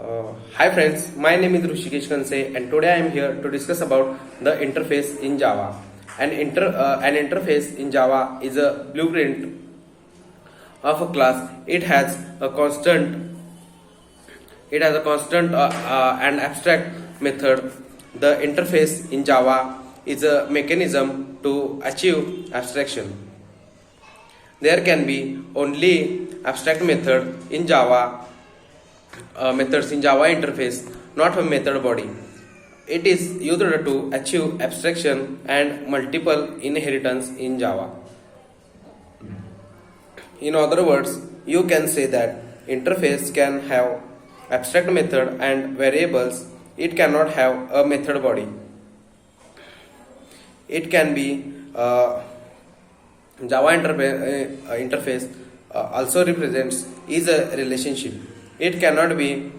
Hi friends, my name is Rushikesh Kanse and today I am here to discuss about the interface in Java. An interface in Java is a blueprint of a class. It has a constant and abstract method. The interface in Java is a mechanism to achieve abstraction. There can be only abstract methods in Java interface, not a method body. It is used to achieve abstraction and multiple inheritance in Java. In other words, you can say that interface can have abstract method and variables. It cannot have a method body. It can be Java interface also represents is a relationship. It cannot be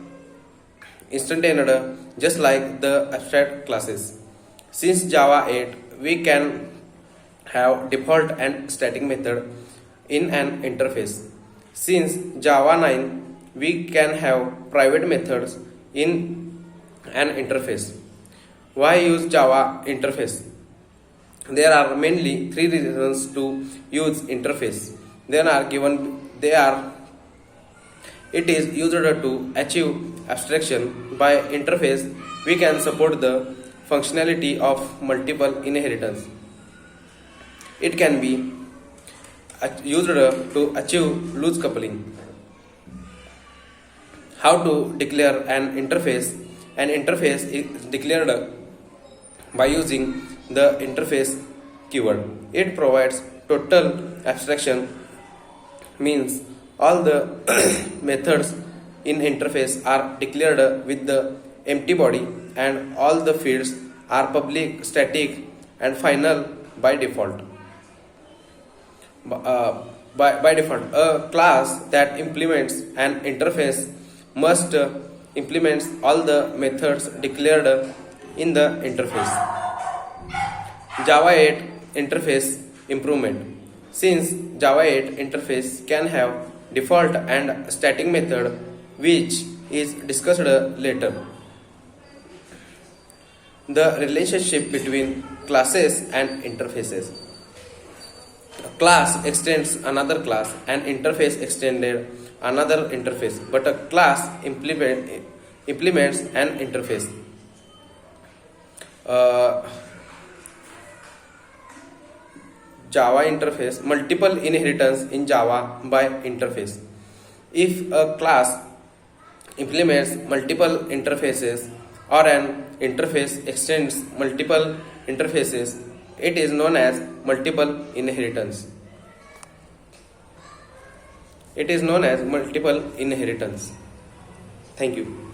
instantaneous just like the abstract classes. Since Java 8, we can have default and static method in an interface. Since Java 9, we can have private methods in an interface. Why use Java interface? There are mainly three reasons to use interface. It is used to achieve abstraction. By interface, we can support the functionality of multiple inheritance. It can be used to achieve loose coupling. How to declare an interface? An interface is declared by using the interface keyword. It provides total abstraction, means all the methods in interface are declared with the empty body and all the fields are public, static and final by default. By default, a class that implements an interface must implement all the methods declared in the interface. Java 8 interface improvement. Since Java 8 interface can have default and static method, which is discussed later. The relationship between classes and interfaces. A class extends another class, an interface extended another interface, but a class implements an interface. Java interface, multiple inheritance in Java by interface. If a class implements multiple interfaces or an interface extends multiple interfaces, it is known as multiple inheritance. Thank you.